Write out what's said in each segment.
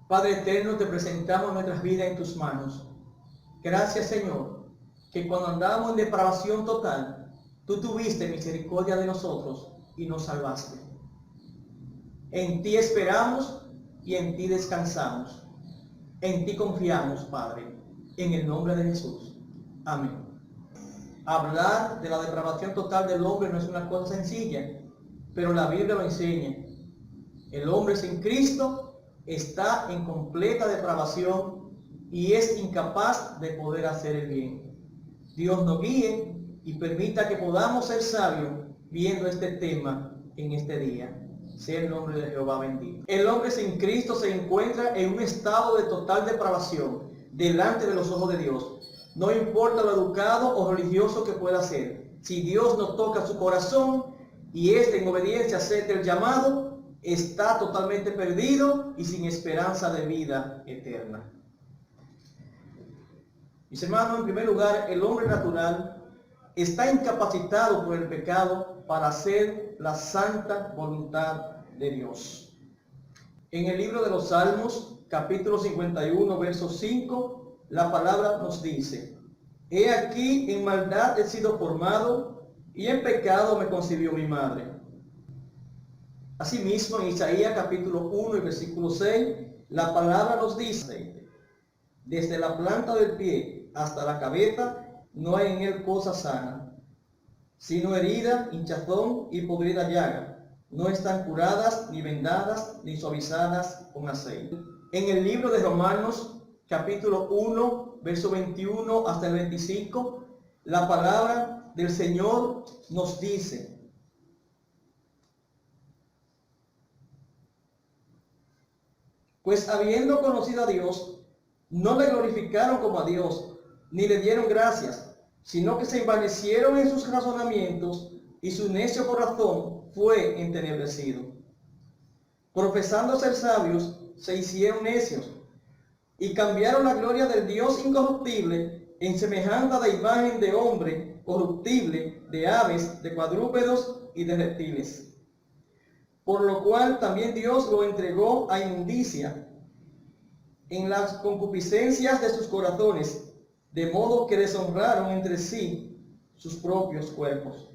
Padre eterno, te presentamos nuestras vidas en tus manos. Gracias, Señor, que cuando andábamos en depravación total, tú tuviste misericordia de nosotros y nos salvaste. En ti esperamos y en ti descansamos. En ti confiamos, Padre, en el nombre de Jesús. Amén. Hablar de la depravación total del hombre no es una cosa sencilla, pero la Biblia lo enseña. El hombre sin Cristo está en completa depravación y es incapaz de poder hacer el bien. Dios nos guíe y permita que podamos ser sabios viendo este tema en este día. Sea el nombre de Jehová bendito. El hombre sin Cristo se encuentra en un estado de total depravación delante de los ojos de Dios. No importa lo educado o religioso que pueda ser. Si Dios no toca su corazón y éste en obediencia acepta el llamado, está totalmente perdido y sin esperanza de vida eterna. Mis hermanos, en primer lugar, el hombre natural está incapacitado por el pecado para hacer la santa voluntad de Dios. En el libro de los Salmos, capítulo 51, verso 5, la palabra nos dice: He aquí, en maldad he sido formado, y en pecado me concibió mi madre. Asimismo, en Isaías capítulo 1 y versículo 6, la palabra nos dice: Desde la planta del pie hasta la cabeza no hay en él cosa sana, sino herida, hinchazón y podrida llaga. No están curadas, ni vendadas, ni suavizadas con aceite. En el libro de Romanos capítulo 1, verso 21 hasta el 25, la palabra del Señor nos dice: Pues habiendo conocido a Dios, no le glorificaron como a Dios, ni le dieron gracias, sino que se envanecieron en sus razonamientos, y su necio corazón fue entenebrecido. Profesando ser sabios, se hicieron necios, y cambiaron la gloria del Dios incorruptible en semejanza de imagen de hombre corruptible, de aves, de cuadrúpedos y de reptiles. Por lo cual también Dios lo entregó a inmundicia en las concupiscencias de sus corazones, de modo que deshonraron entre sí sus propios cuerpos,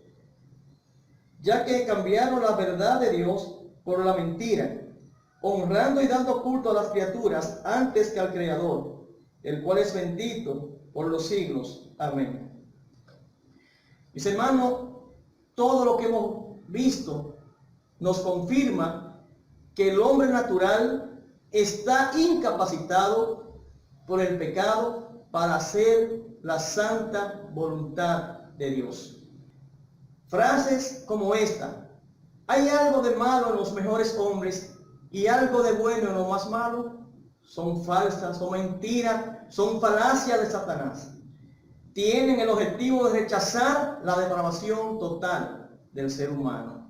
ya que cambiaron la verdad de Dios por la mentira, honrando y dando culto a las criaturas antes que al Creador, el cual es bendito por los siglos. Amén. Mis hermanos, todo lo que hemos visto nos confirma que el hombre natural está incapacitado por el pecado para hacer la santa voluntad de Dios. Frases como esta: ¿hay algo de malo en los mejores hombres y algo de bueno en lo más malo? Son falsas, son mentiras, son falacias de Satanás. Tienen el objetivo de rechazar la depravación total del ser humano.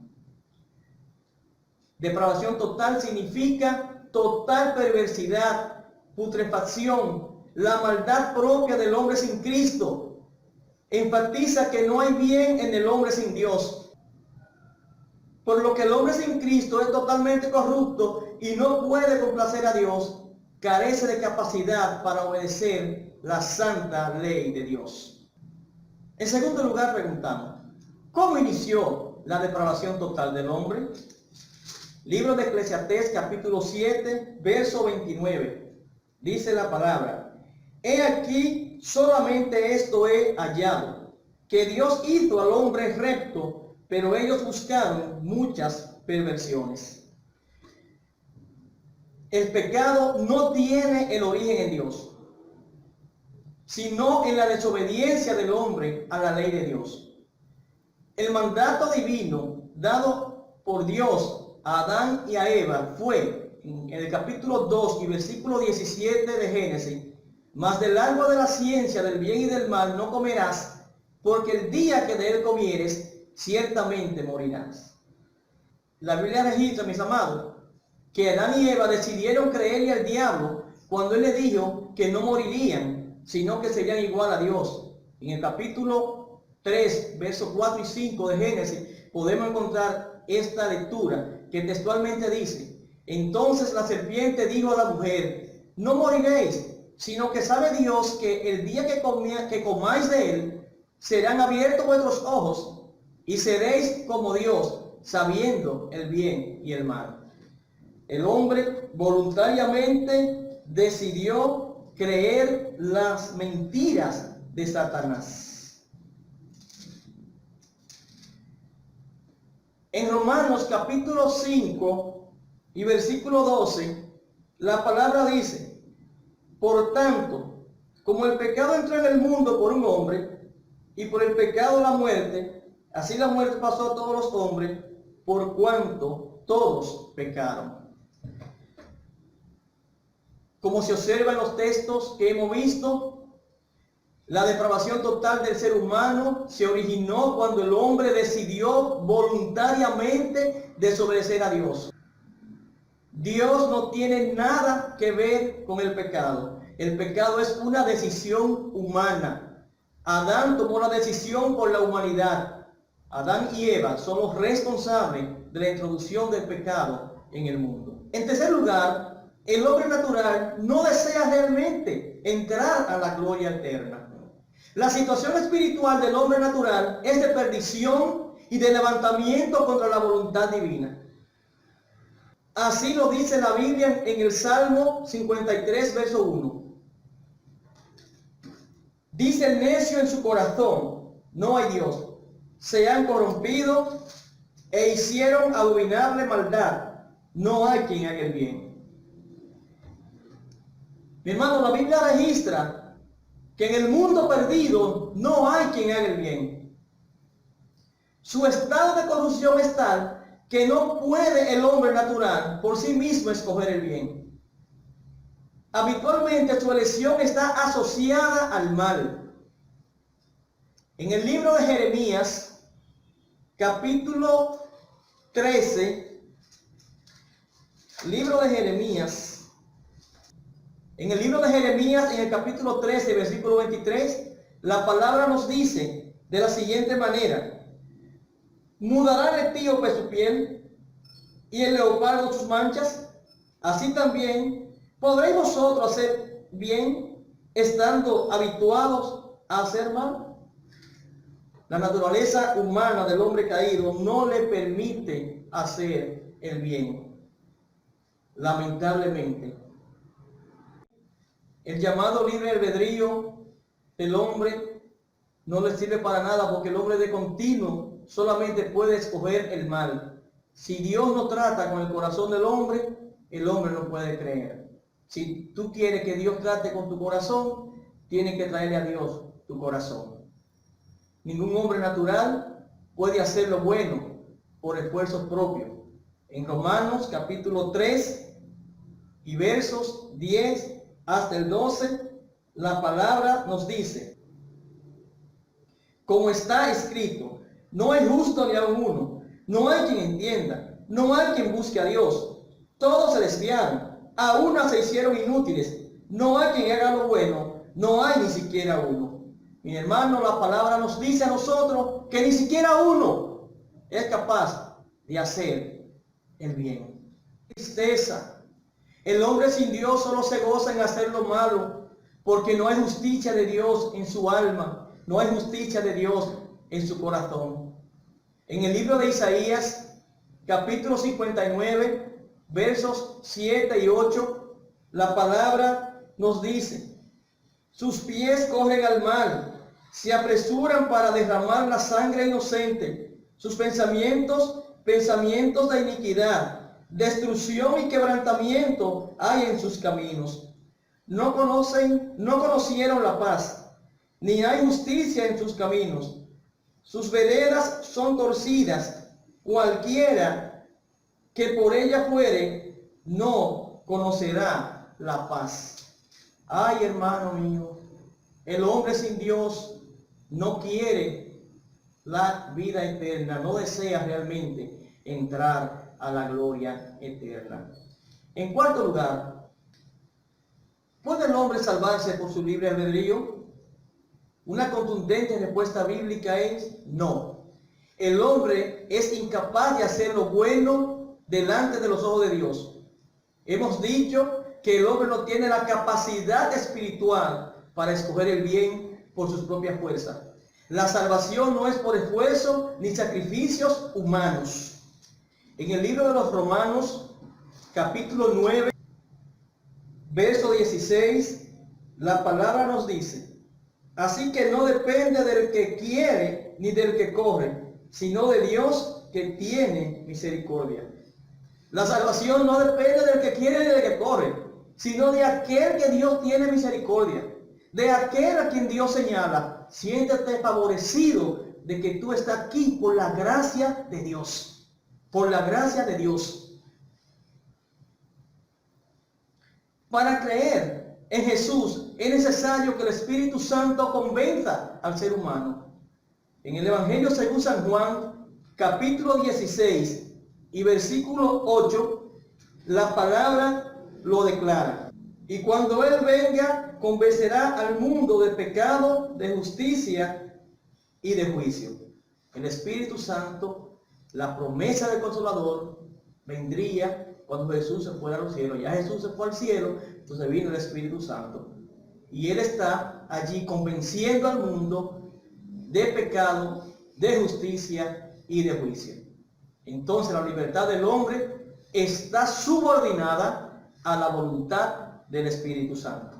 Depravación total significa total perversidad, putrefacción, la maldad propia del hombre sin Cristo. Enfatiza que no hay bien en el hombre sin Dios. Por lo que el hombre sin Cristo es totalmente corrupto y no puede complacer a Dios, carece de capacidad para obedecer la santa ley de Dios. En segundo lugar, preguntamos: ¿cómo inició la depravación total del hombre? Libro de Eclesiastés capítulo 7, verso 29. Dice la palabra: He aquí, solamente esto he hallado, que Dios hizo al hombre recto, pero ellos buscaron muchas perversiones. El pecado no tiene el origen en Dios, sino en la desobediencia del hombre a la ley de Dios. El mandato divino dado por Dios a Adán y a Eva fue, en el capítulo 2 y versículo 17 de Génesis: Mas del árbol de la ciencia del bien y del mal no comerás, porque el día que de él comieres, ciertamente morirás. La Biblia registra, mis amados, que Adán y Eva decidieron creerle al diablo cuando él le dijo que no morirían, sino que serían igual a Dios. En el capítulo 3, versos 4 y 5 de Génesis, podemos encontrar esta lectura que textualmente dice: Entonces la serpiente dijo a la mujer: no moriréis, sino que sabe Dios que el día que comáis de él, serán abiertos vuestros ojos, y seréis como Dios, sabiendo el bien y el mal. El hombre voluntariamente decidió creer las mentiras de Satanás. En Romanos capítulo 5 y versículo 12, la palabra dice: por tanto, como el pecado entró en el mundo por un hombre, y por el pecado la muerte, así la muerte pasó a todos los hombres, por cuanto todos pecaron. Como se observa en los textos que hemos visto, la depravación total del ser humano se originó cuando el hombre decidió voluntariamente desobedecer a Dios. Dios no tiene nada que ver con el pecado. El pecado es una decisión humana. Adán tomó la decisión por la humanidad. Adán y Eva son los responsables de la introducción del pecado en el mundo. En tercer lugar, el hombre natural no desea realmente entrar a la gloria eterna. La situación espiritual del hombre natural es de perdición y de levantamiento contra la voluntad divina. Así lo dice la Biblia en el Salmo 53, verso 1. Dice el necio en su corazón: no hay Dios. Se han corrompido e hicieron abominable maldad. No hay quien haga el bien. Mi hermano, la Biblia registra que en el mundo perdido no hay quien haga el bien. Su estado de corrupción es tal que no puede el hombre natural por sí mismo escoger el bien. Habitualmente su elección está asociada al mal. En el libro de Jeremías, capítulo 13, libro de Jeremías, en el libro de Jeremías, en el capítulo 13, versículo 23, la palabra nos dice de la siguiente manera: ¿mudará el etíope su piel y el leopardo sus manchas? Así también podréis vosotros hacer bien estando habituados a hacer mal. La naturaleza humana del hombre caído no le permite hacer el bien. Lamentablemente, el llamado libre albedrío del hombre no le sirve para nada, porque el hombre de continuo solamente puede escoger el mal. Si Dios no trata con el corazón del hombre, el hombre no puede creer. Si tú quieres que Dios trate con tu corazón, tienes que traerle a Dios tu corazón. Ningún hombre natural puede hacer lo bueno por esfuerzos propios. En Romanos capítulo 3 y versos 10 hasta el 12, la palabra nos dice: como está escrito, no hay justo ni aun uno, no hay quien entienda, no hay quien busque a Dios. Todos se desviaron, a una se hicieron inútiles, no hay quien haga lo bueno, no hay ni siquiera uno. Mi hermano, la palabra nos dice a nosotros que ni siquiera uno es capaz de hacer el bien. Tristeza. El hombre sin Dios solo se goza en hacer lo malo, porque no hay justicia de Dios en su alma, no hay justicia de Dios en su corazón. En el libro de Isaías, capítulo 59, versos 7 y 8, la palabra nos dice: sus pies corren al mal, se apresuran para derramar la sangre inocente. Sus pensamientos, pensamientos de iniquidad, destrucción y quebrantamiento hay en sus caminos. No conocieron la paz, ni hay justicia en sus caminos. Sus veredas son torcidas, cualquiera que por ella fuere, no conocerá la paz. Ay, hermano mío, el hombre sin Dios no quiere la vida eterna, no desea realmente entrar a la gloria eterna. En cuarto lugar, ¿puede el hombre salvarse por su libre albedrío? Una contundente respuesta bíblica es no. El hombre es incapaz de hacer lo bueno delante de los ojos de Dios. Hemos dicho que el hombre no tiene la capacidad espiritual para escoger el bien por sus propias fuerzas. La salvación no es por esfuerzo ni sacrificios humanos. En el libro de los Romanos, capítulo 9, verso 16, la palabra nos dice: así que no depende del que quiere ni del que corre, sino de Dios que tiene misericordia. La salvación no depende del que quiere ni del que corre, sino de aquel que Dios tiene misericordia, de aquel a quien Dios señala. Siéntete favorecido de que tú estás aquí por la gracia de Dios, por la gracia de Dios. Para creer en Jesús es necesario que el Espíritu Santo convenza al ser humano. En el Evangelio según San Juan, capítulo 16 y versículo 8, la palabra lo declara: y cuando Él venga, convencerá al mundo de pecado, de justicia y de juicio. El Espíritu Santo, la promesa del Consolador, vendría cuando Jesús se fuera a los cielos. Ya Jesús se fue al cielo, entonces vino el Espíritu Santo. Y Él está allí convenciendo al mundo de pecado, de justicia y de juicio. Entonces la libertad del hombre está subordinada a la voluntad del Espíritu Santo.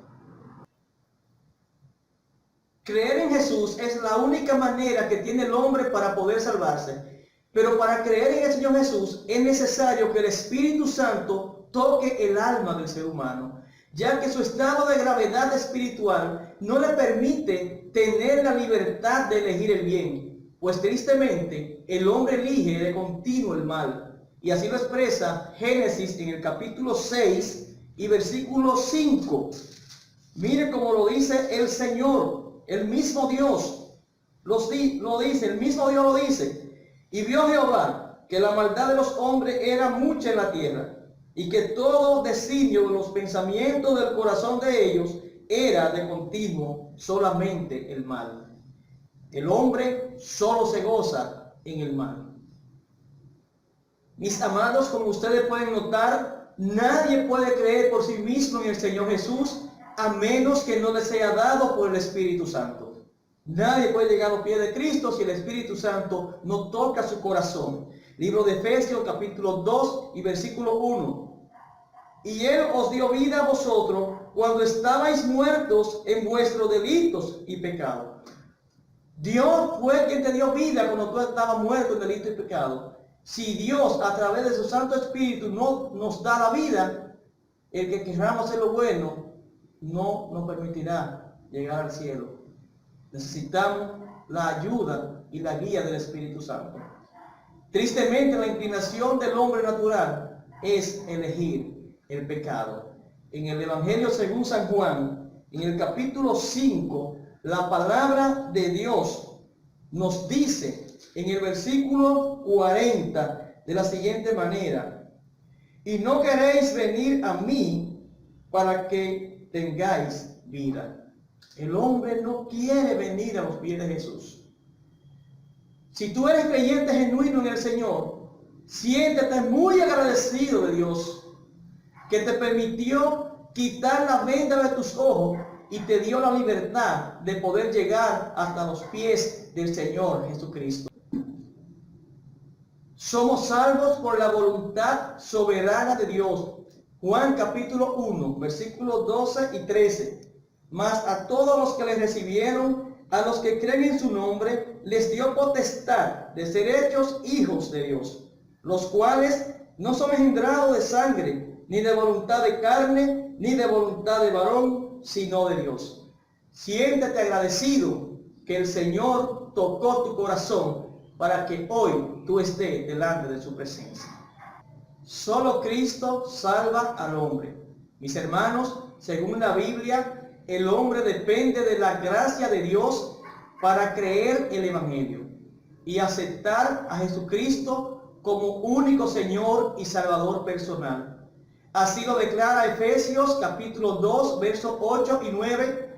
Creer en Jesús es la única manera que tiene el hombre para poder salvarse. Pero para creer en el Señor Jesús es necesario que el Espíritu Santo toque el alma del ser humano, ya que su estado de gravedad espiritual no le permite tener la libertad de elegir el bien, pues tristemente el hombre elige de continuo el mal. Y así lo expresa Génesis en el capítulo 6 y versículo 5. Mire cómo lo dice el Señor, el mismo Dios lo dice, el mismo Dios lo dice: y vio Jehová que la maldad de los hombres era mucha en la tierra, y que todo designio de los pensamientos del corazón de ellos era de continuo solamente el mal. El hombre solo se goza en el mal. Mis amados, como ustedes pueden notar, nadie puede creer por sí mismo en el Señor Jesús a menos que no le sea dado por el Espíritu Santo. Nadie puede llegar a los pies de Cristo si el Espíritu Santo no toca su corazón. Libro de Efesios capítulo 2 y versículo 1. Y Él os dio vida a vosotros cuando estabais muertos en vuestros delitos y pecados. Dios fue quien te dio vida cuando tú estabas muerto en delito y pecado. Si Dios a través de su Santo Espíritu no nos da la vida, el que queramos hacer lo bueno no nos permitirá llegar al cielo. Necesitamos la ayuda y la guía del Espíritu Santo. Tristemente, la inclinación del hombre natural es elegir el pecado. En el Evangelio según San Juan, en el capítulo 5, la palabra de Dios nos dice en el versículo 40 de la siguiente manera: y no queréis venir a mí para que tengáis vida. El hombre no quiere venir a los pies de Jesús. Si tú eres creyente genuino en el Señor, siéntete muy agradecido de Dios, que te permitió quitar la venda de tus ojos y te dio la libertad de poder llegar hasta los pies del Señor Jesucristo. Somos salvos por la voluntad soberana de Dios. Juan capítulo 1, versículos 12 y 13. Mas a todos los que le recibieron, a los que creen en su nombre, les dio potestad de ser hechos hijos de Dios, los cuales no son engendrados de sangre, ni de voluntad de carne, ni de voluntad de varón, sino de Dios. Siéntete agradecido que el Señor tocó tu corazón para que hoy tú estés delante de su presencia. Solo Cristo salva al hombre. Mis hermanos, según la Biblia, el hombre depende de la gracia de Dios para creer el Evangelio y aceptar a Jesucristo como único Señor y Salvador personal. Así lo declara Efesios capítulo 2, versos 8 y 9,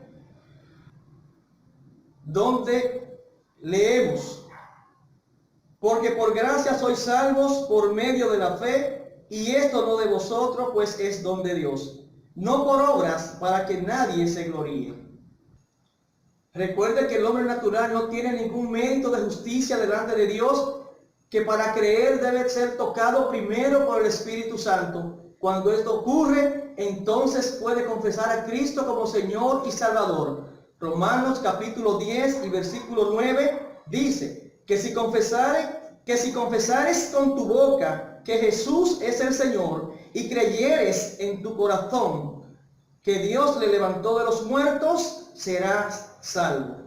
donde leemos: porque por gracia sois salvos por medio de la fe, y esto no de vosotros, pues es don de Dios, no por obras, para que nadie se gloríe. Recuerde que el hombre natural no tiene ningún mérito de justicia delante de Dios, que para creer debe ser tocado primero por el Espíritu Santo. Cuando esto ocurre, entonces puede confesar a Cristo como Señor y Salvador. Romanos capítulo 10 y versículo 9 dice que si confesares con tu boca que Jesús es el Señor y creyeres en tu corazón que Dios le levantó de los muertos, serás salvo.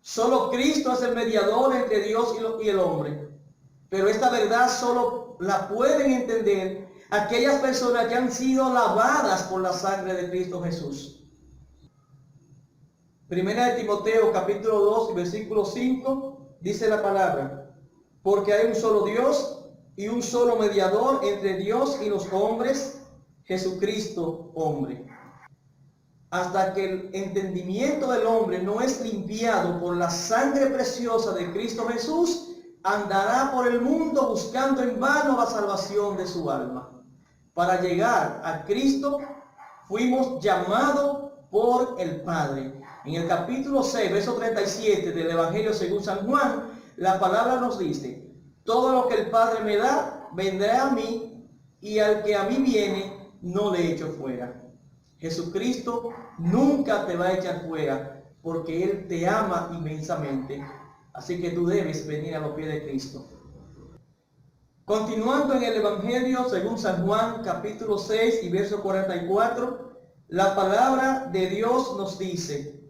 Solo Cristo es el mediador entre Dios y el hombre. Pero esta verdad solo la pueden entender aquellas personas que han sido lavadas por la sangre de Cristo Jesús. Primera de Timoteo capítulo 2 versículo 5 dice la palabra: porque hay un solo Dios y un solo mediador entre Dios y los hombres, Jesucristo hombre. Hasta que el entendimiento del hombre no es limpiado por la sangre preciosa de Cristo Jesús, andará por el mundo buscando en vano la salvación de su alma. Para llegar a Cristo fuimos llamados por el Padre. En el capítulo 6, verso 37 del Evangelio según San Juan, la palabra nos dice: todo lo que el Padre me da, vendrá a mí, y al que a mí viene, no le echo fuera. Jesucristo nunca te va a echar fuera, porque Él te ama inmensamente. Así que tú debes venir a los pies de Cristo. Continuando en el Evangelio según San Juan, capítulo 6 y verso 44, la palabra de Dios nos dice: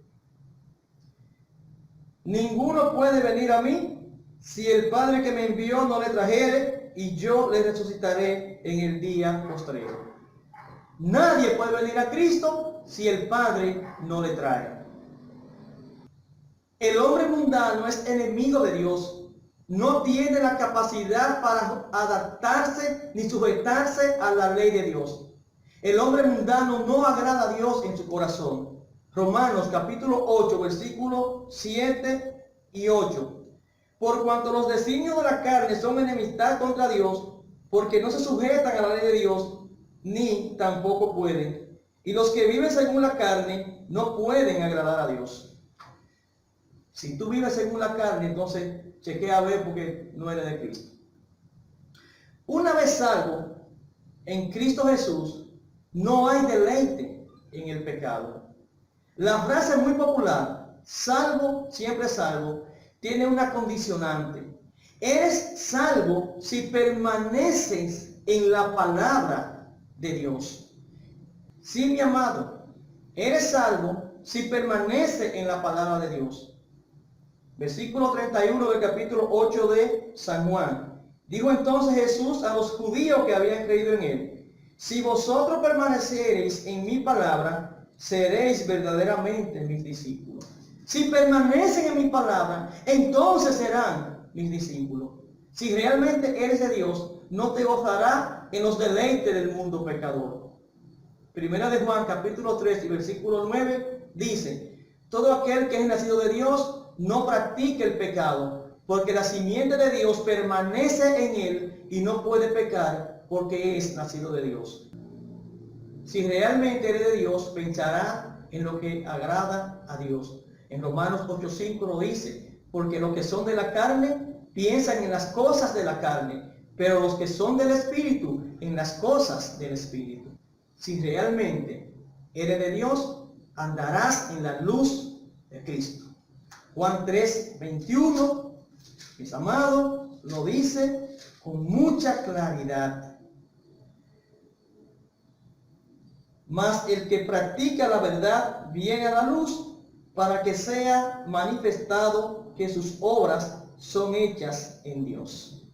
ninguno puede venir a mí si el Padre que me envió no le trajere, y yo le resucitaré en el día postrero. Nadie puede venir a Cristo si el Padre no le trae. El hombre mundano es enemigo de Dios. No tiene la capacidad para adaptarse ni sujetarse a la ley de Dios. El hombre mundano no agrada a Dios en su corazón. Romanos capítulo 8, versículos 7 y 8. Por cuanto los designios de la carne son enemistad contra Dios, porque no se sujetan a la ley de Dios, ni tampoco pueden. Y los que viven según la carne no pueden agradar a Dios. Si tú vives según la carne, entonces chequea a ver porque no eres de Cristo. Una vez salvo en Cristo Jesús, no hay deleite en el pecado. La frase muy popular, salvo, siempre salvo, tiene una condicionante. Eres salvo si permaneces en la palabra de Dios. Sí, mi amado, eres salvo si permaneces en la palabra de Dios. Versículo 31 del capítulo 8 de San Juan. Dijo entonces Jesús a los judíos que habían creído en él: si vosotros permanecereis en mi palabra, seréis verdaderamente mis discípulos. Si permanecen en mi palabra, entonces serán mis discípulos. Si realmente eres de Dios, no te gozará en los deleites del mundo pecador. Primera de Juan capítulo 3 y versículo 9 dice: todo aquel que es nacido de Dios no practique el pecado, porque la simiente de Dios permanece en él y no puede pecar porque es nacido de Dios. Si realmente eres de Dios, pensará en lo que agrada a Dios. En Romanos 8:5 lo dice: porque los que son de la carne piensan en las cosas de la carne, pero los que son del Espíritu en las cosas del Espíritu. Si realmente eres de Dios, andarás en la luz de Cristo. Juan 3:21, mis amados, lo dice con mucha claridad. Mas el que practica la verdad viene a la luz, para que sea manifestado que sus obras son hechas en Dios.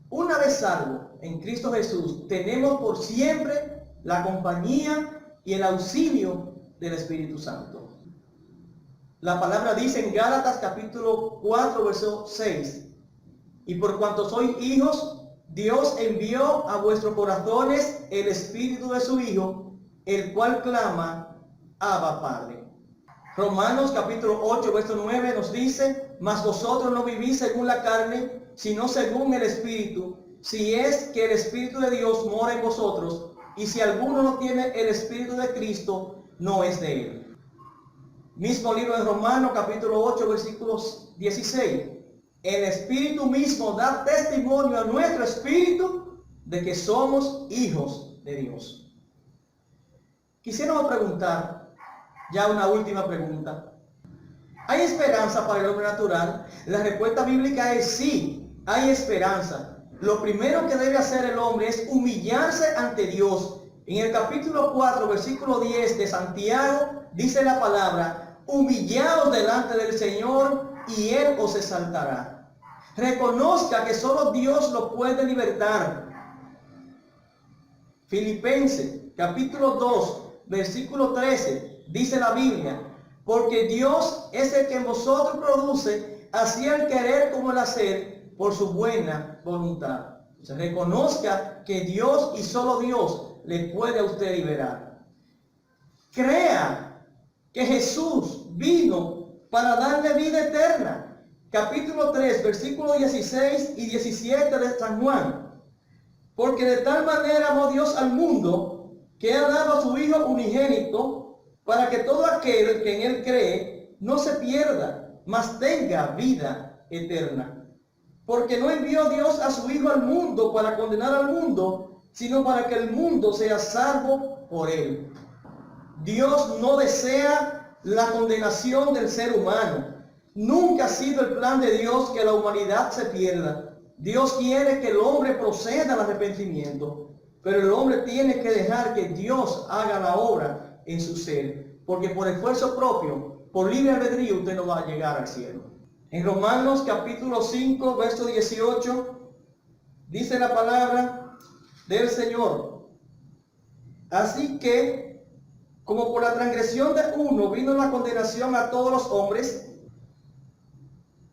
Una vez salvo en Cristo Jesús, tenemos por siempre la compañía y el auxilio del Espíritu Santo. La palabra dice en Gálatas capítulo 4, verso 6: y por cuanto sois hijos, Dios envió a vuestros corazones el Espíritu de su Hijo, el cual clama: Abba, Padre. Romanos capítulo 8, verso 9 nos dice: mas vosotros no vivís según la carne, sino según el Espíritu, si es que el Espíritu de Dios mora en vosotros, y si alguno no tiene el Espíritu de Cristo, no es de él. Mismo libro de Romanos, capítulo 8, versículos 16. El Espíritu mismo da testimonio a nuestro espíritu de que somos hijos de Dios. Quisiéramos preguntar, ya una última pregunta. ¿Hay esperanza para el hombre natural? La respuesta bíblica es sí, hay esperanza. Lo primero que debe hacer el hombre es humillarse ante Dios. En el capítulo 4, versículo 10 de Santiago, dice la palabra: humillaos delante del Señor y Él os exaltará. Reconozca que solo Dios lo puede libertar. Filipenses, capítulo 2, versículo 13, dice la Biblia: porque Dios es el que en vosotros produce así el querer como el hacer por su buena voluntad. Entonces, reconozca que Dios y solo Dios le puede a usted liberar. Crea que Jesús vino para darle vida eterna. Capítulo 3, versículos 16 y 17 de San Juan. Porque de tal manera amó Dios al mundo, que ha dado a su Hijo unigénito, para que todo aquel que en Él cree no se pierda, mas tenga vida eterna. Porque no envió Dios a su Hijo al mundo para condenar al mundo, sino para que el mundo sea salvo por Él. Dios no desea la condenación del ser humano. Nunca ha sido el plan de Dios que la humanidad se pierda. Dios quiere que el hombre proceda al arrepentimiento, pero el hombre tiene que dejar que Dios haga la obra en su ser, porque por esfuerzo propio, por libre albedrío, usted no va a llegar al cielo. En Romanos capítulo 5, verso 18, dice la palabra del Señor: así que, como por la transgresión de uno vino la condenación a todos los hombres,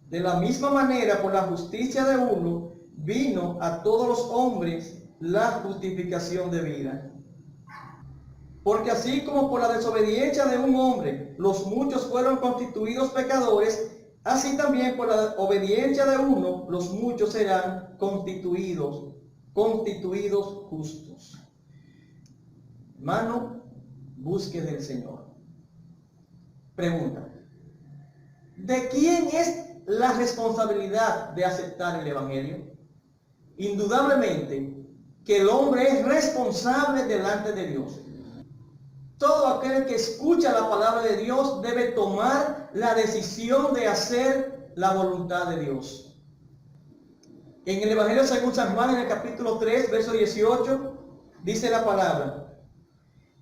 de la misma manera por la justicia de uno vino a todos los hombres la justificación de vida. Porque así como por la desobediencia de un hombre los muchos fueron constituidos pecadores, así también por la obediencia de uno los muchos serán constituidos justos. Hermano, busque del Señor. Pregunta: ¿de quién es la responsabilidad de aceptar el Evangelio? Indudablemente que el hombre es responsable delante de Dios. Todo aquel que escucha la palabra de Dios debe tomar la decisión de hacer la voluntad de Dios. En el Evangelio según San Juan, en el capítulo 3, verso 18, dice la palabra: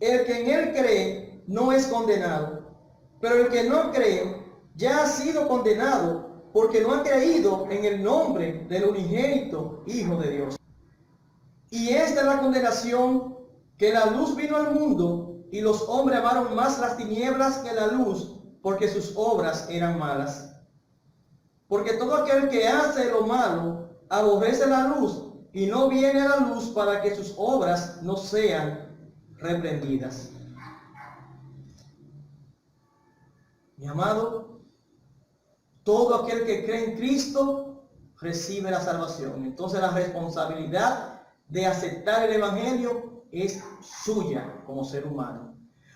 el que en Él cree no es condenado, pero el que no cree ya ha sido condenado, porque no ha creído en el nombre del unigénito Hijo de Dios. Y esta es la condenación, que la luz vino al mundo, y los hombres amaron más las tinieblas que la luz, porque sus obras eran malas. Porque todo aquel que hace lo malo aborrece la luz, y no viene a la luz para que sus obras no sean reprendidas. Mi amado, todo aquel que cree en Cristo recibe la salvación. Entonces la responsabilidad de aceptar el Evangelio es suya como ser humano.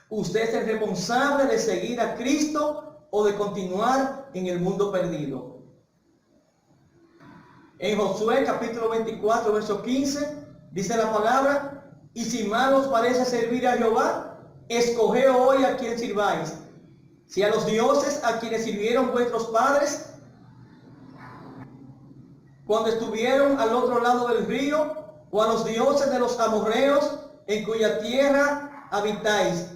Usted es el responsable de seguir a Cristo o de continuar en el mundo perdido. En Josué capítulo 24, verso 15, dice la palabra: y si mal os parece servir a Jehová, escoged hoy a quien sirváis, si a los dioses a quienes sirvieron vuestros padres cuando estuvieron al otro lado del río, o a los dioses de los amorreos en cuya tierra habitáis.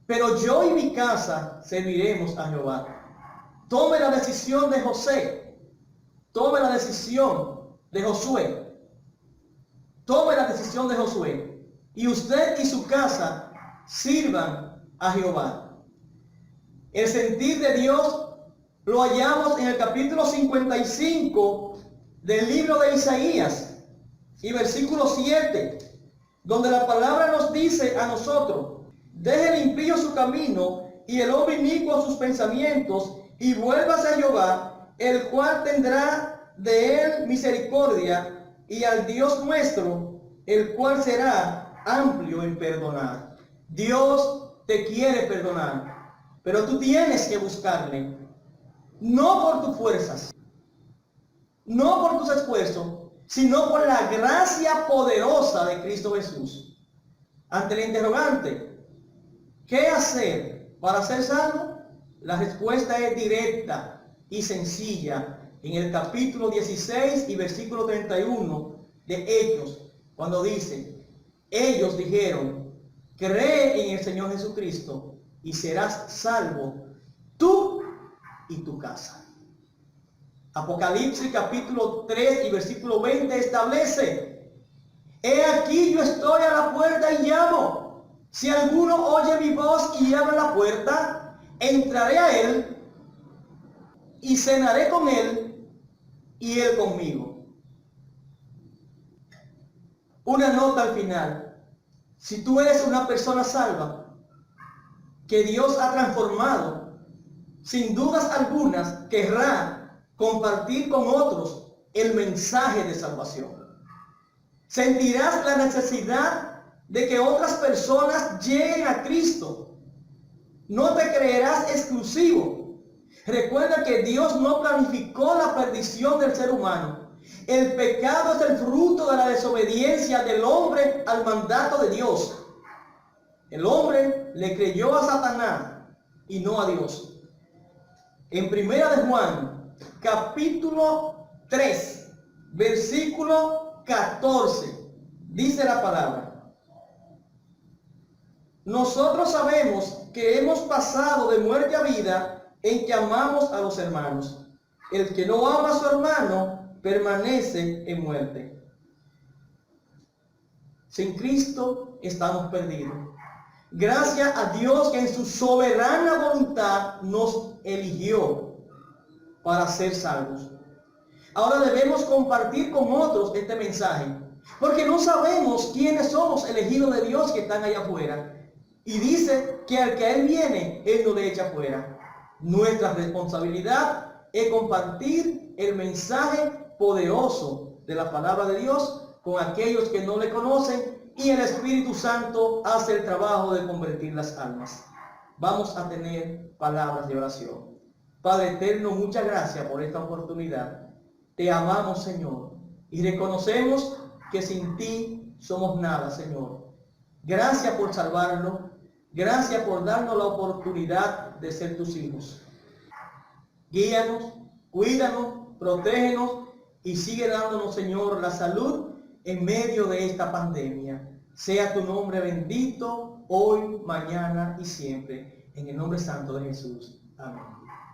Pero yo y mi casa serviremos a Jehová. Tome la decisión de José. Tome la decisión de Josué. Tome la decisión de Josué. Y usted y su casa sirvan a Jehová. El sentir de Dios lo hallamos en el capítulo 55 del libro de Isaías y versículo 7, donde la palabra nos dice a nosotros: deje el impío su camino y el hombre inicuo sus pensamientos, y vuélvase a Jehová, el cual tendrá de él misericordia, y al Dios nuestro, el cual será amplio en perdonar. Dios te quiere perdonar, pero tú tienes que buscarle, no por tus fuerzas, no por tus esfuerzos, sino por la gracia poderosa de Cristo Jesús. Ante el interrogante, ¿qué hacer para ser salvo? La respuesta es directa y sencilla en el capítulo 16 y versículo 31 de Hechos, cuando dice, ellos dijeron, cree en el Señor Jesucristo y serás salvo tú y tu casa. Apocalipsis capítulo 3 y versículo 20 establece, he aquí yo estoy a la puerta y llamo. Si alguno oye mi voz y abre la puerta, entraré a él y cenaré con él y él conmigo. Una nota al final. Si tú eres una persona salva, que Dios ha transformado, sin dudas algunas querrá compartir con otros el mensaje de salvación. Sentirás la necesidad de que otras personas lleguen a Cristo. No te creerás exclusivo. Recuerda que Dios no planificó la perdición del ser humano. El pecado es el fruto de la desobediencia del hombre al mandato de Dios. El hombre le creyó a Satanás y no a Dios. En 1 de Juan, capítulo 3, versículo 14, dice la palabra: nosotros sabemos que hemos pasado de muerte a vida en que amamos a los hermanos. El que no ama a su hermano permanece en muerte. Sin Cristo estamos perdidos. Gracias a Dios que en su soberana voluntad nos eligió para ser salvos. Ahora debemos compartir con otros este mensaje, porque no sabemos quiénes somos elegidos de Dios que están allá afuera. Y dice que al que Él viene, Él no le echa fuera. Nuestra responsabilidad es compartir el mensaje poderoso de la palabra de Dios con aquellos que no le conocen, y el Espíritu Santo hace el trabajo de convertir las almas. Vamos a tener palabras de oración. Padre eterno, muchas gracias por esta oportunidad. Te amamos, Señor, y reconocemos que sin ti somos nada, Señor. Gracias por salvarnos. Gracias por darnos la oportunidad de ser tus hijos. Guíanos, cuídanos, protégenos y sigue dándonos, Señor, la salud en medio de esta pandemia. Sea tu nombre bendito hoy, mañana y siempre. En el nombre santo de Jesús. Amén.